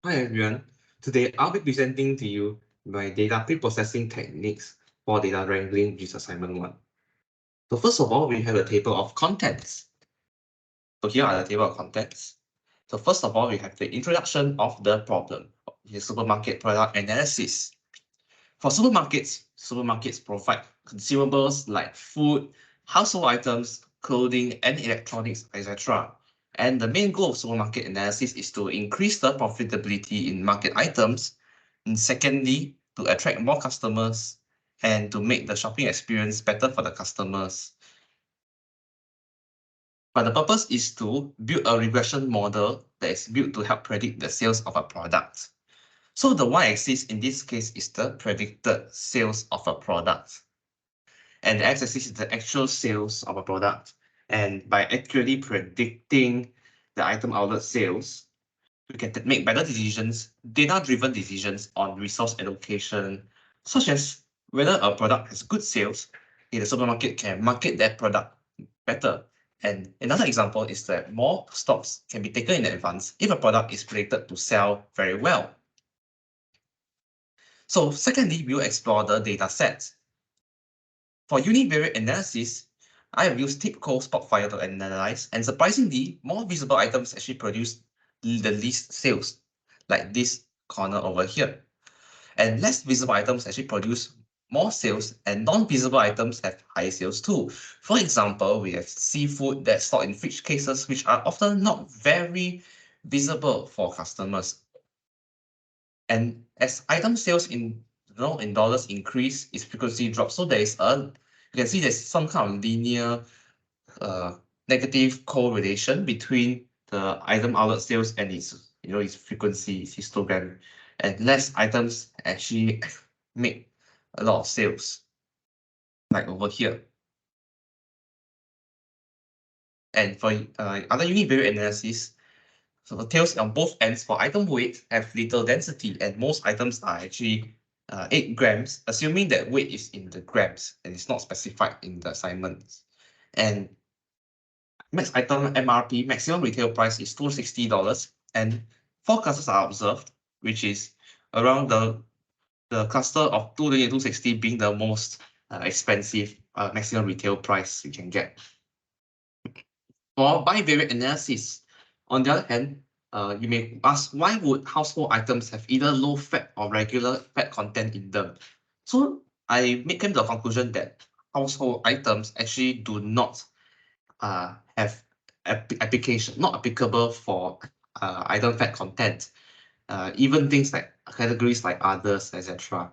Hi everyone. Today I'll be presenting to you my data preprocessing techniques for data wrangling, which is assignment 1. So first of all, we have a table of contents. So here are the table of contents. So first of all, we have the introduction of the problem, the supermarket product analysis. For supermarkets provide consumables like food, household items, clothing, and electronics, etc. And the main goal of supermarket analysis is to increase the profitability in market items, and secondly, to attract more customers and to make the shopping experience better for the customers. But the purpose is to build a regression model that is built to help predict the sales of a product. So the y-axis in this case is the predicted sales of a product. And the x-axis is the actual sales of a product. And by accurately predicting the item outlet sales, we can make better decisions, data-driven decisions on resource allocation, such as whether a product has good sales, if the supermarket can market that product better. And another example is that more stocks can be taken in advance if a product is predicted to sell very well. So secondly, we'll explore the data sets. For univariate analysis, I have used typical Spotfire to analyze, and surprisingly, more visible items actually produce the least sales, like this corner over here. And less visible items actually produce more sales, and non-visible items have high sales too. For example, we have seafood that's stored in fridge cases, which are often not very visible for customers. And as item sales in dollars increase, its frequency drops. So you can see there's some kind of linear negative correlation between the item outlet sales and its frequency, its histogram. And less items actually make a lot of sales, like over here. And for other univariate analysis, so the tails on both ends for item weight have little density, and most items are actually 8 grams, assuming that weight is in the grams and it's not specified in the assignments. And max item MRP, maximum retail price, is $260, and 4 clusters are observed, which is around the cluster of 220 and 260 being the most expensive maximum retail price you can get. For bivariate analysis, on the other hand, you may ask, why would household items have either low fat or regular fat content in them? So I came to the conclusion that household items actually do not have application, not applicable for item fat content, even things like categories like others, etc.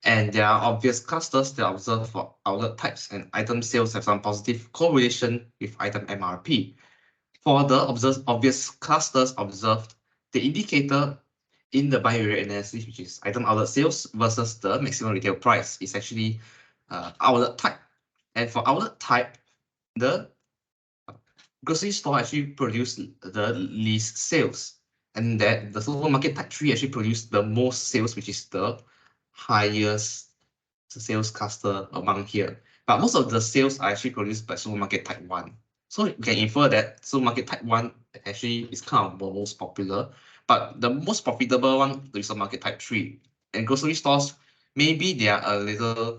And there are obvious clusters that are observed for outlet types, and item sales have some positive correlation with item MRP. For the obvious clusters observed, the indicator in the bivariate analysis, which is item outlet sales versus the maximum retail price, is actually outlet type. And for outlet type, the grocery store actually produced the least sales, and that the supermarket type 3 actually produced the most sales, which is the highest sales cluster among here. But most of the sales are actually produced by supermarket type 1. So you can infer that supermarket type 1 actually is kind of the most popular, but the most profitable one is supermarket type 3. And grocery stores, maybe they are a little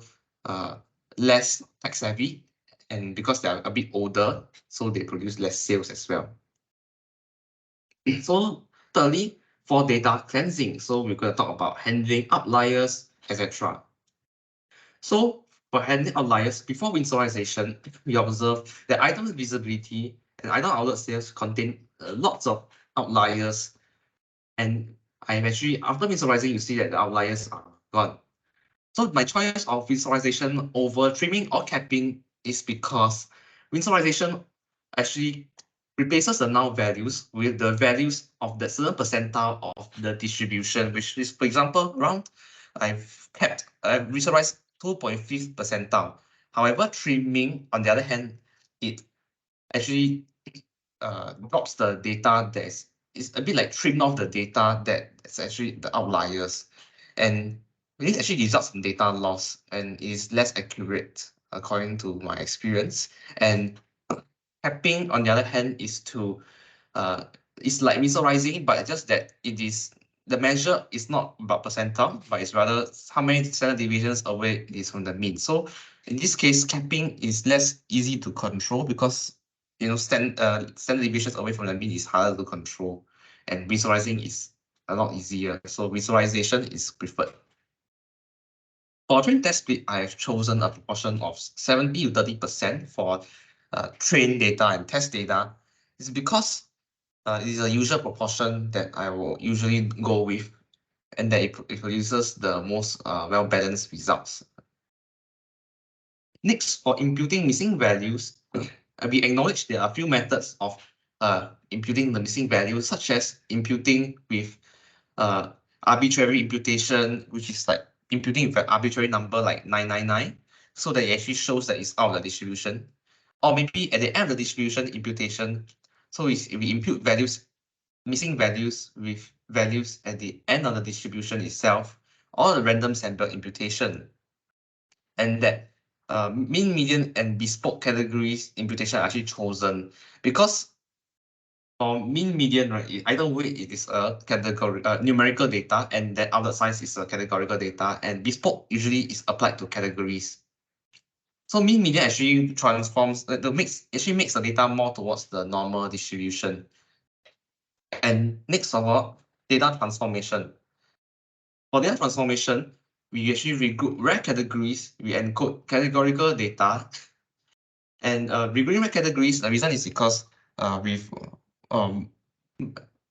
less tech savvy, and because they are a bit older, so they produce less sales as well. So thirdly, for data cleansing, so we're going to talk about handling outliers, etc. So for handling outliers, before winsorization, we observe that item visibility and item outlet sales contain lots of outliers. And I'm actually, after winsorizing, you see that the outliers are gone. So my choice of winsorization over trimming or capping is because winsorization actually replaces the null values with the values of the certain percentile of the distribution, which is, for example, I've winsorized 2.5th percentile. However, trimming, on the other hand, it actually drops the data it's a bit like trimmed off the data that's actually the outliers. And this actually results in data loss and is less accurate according to my experience. And capping, on the other hand, is like winsorizing, but just that it is the measure is not about percentile, but it's rather how many standard deviations away it is from the mean. So in this case, capping is less easy to control because standard deviations away from the mean is harder to control, and visualizing is a lot easier. So visualization is preferred. For training test split, I have chosen a proportion of 70 to 30% for trained data and test data. It's because it is a usual proportion that I will usually go with, and that it produces the most well-balanced results. Next, for imputing missing values, we acknowledge there are a few methods of imputing the missing values, such as imputing with arbitrary imputation, which is like imputing with an arbitrary number like 999, so that it actually shows that it's out of the distribution. Or maybe at the end of the distribution imputation, so if we impute missing values with values at the end of the distribution itself, or the random sample imputation. And that mean, median, and bespoke categories imputation are actually chosen because for mean, median, right, either way it is a category numerical data, and that other size is a categorical data, and bespoke usually is applied to categories. So mean, median actually transforms actually makes the data more towards the normal distribution. And next of all, data transformation. For data transformation, we actually regroup rare categories, we encode categorical data, and regrouping rare categories, the reason is because with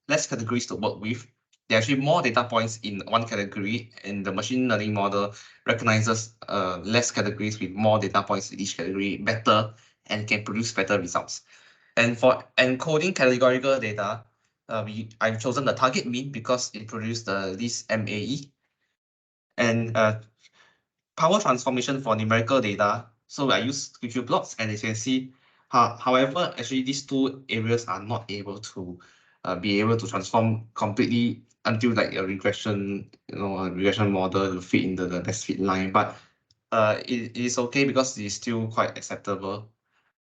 less categories to work with, there are actually more data points in one category, and the machine learning model recognizes less categories with more data points in each category better and can produce better results. And for encoding categorical data, I've chosen the target mean because it produced the least MAE. And power transformation for numerical data. So I use QQ plots, and as you can see, however, actually these two areas are not able to be able to transform completely until like a regression, a regression model to fit into the best fit line. But it is okay because it is still quite acceptable,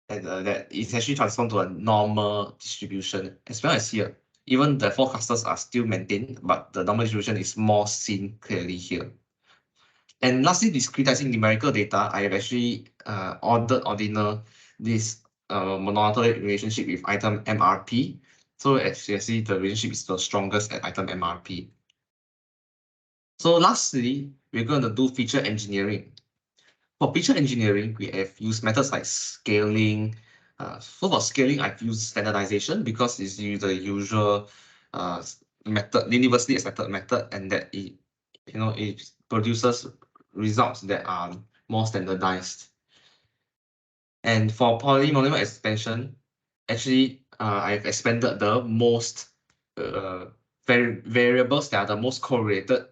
and that it's actually transformed to a normal distribution. As well as here, even the forecasters are still maintained, but the normal distribution is more seen clearly here. And lastly, discretizing numerical data, I have actually ordered ordinal this monotopic relationship with item MRP. So as you can see, the relationship is the strongest at item MRP. So lastly, we're going to do feature engineering. For feature engineering, we have used methods like scaling. So for scaling, I've used standardization because it's the usual method, universally accepted method, and that it produces results that are more standardized. And for polynomial expansion, actually, I've expanded the most variables that are the most correlated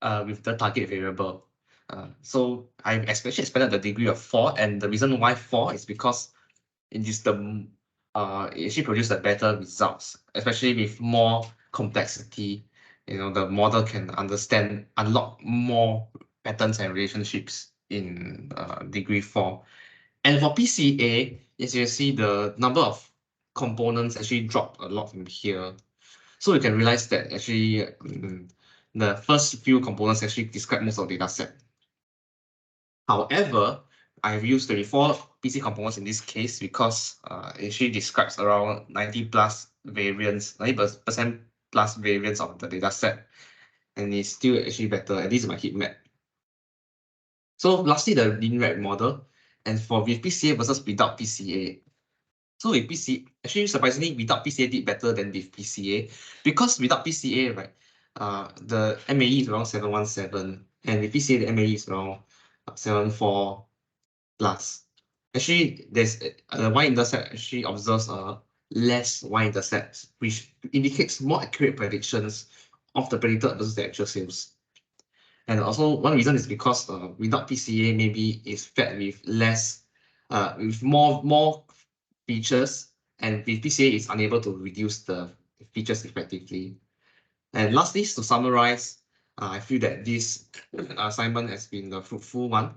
with the target variable. So I've especially expanded the degree of 4, and the reason why 4 is because it is it actually produces the better results, especially with more complexity. The model can unlock more patterns and relationships in degree 4. And for PCA, as you can see, the number of components actually dropped a lot from here. So you can realize that actually the first few components actually describe most of the data set. However, I've used 34 PC components in this case because it actually describes around 90% plus variance of the data set, and it's still actually better. And this is my heat map. So lastly, the linear model, and with PCA versus without PCA. So with PCA, actually surprisingly, without PCA did better than with PCA, because without PCA, right, the MAE is around 717, and with PCA, the MAE is around 74 plus. Actually, there's the y-intercept actually observes less y-intercepts, which indicates more accurate predictions of the predicted versus the actual sales. And also, one reason is because without PCA, maybe it's fed with less, with more features, and with PCA, it's unable to reduce the features effectively. And lastly, to summarize, I feel that this assignment has been a fruitful one.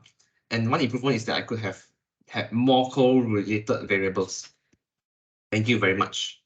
And one improvement is that I could have had more correlated variables. Thank you very much.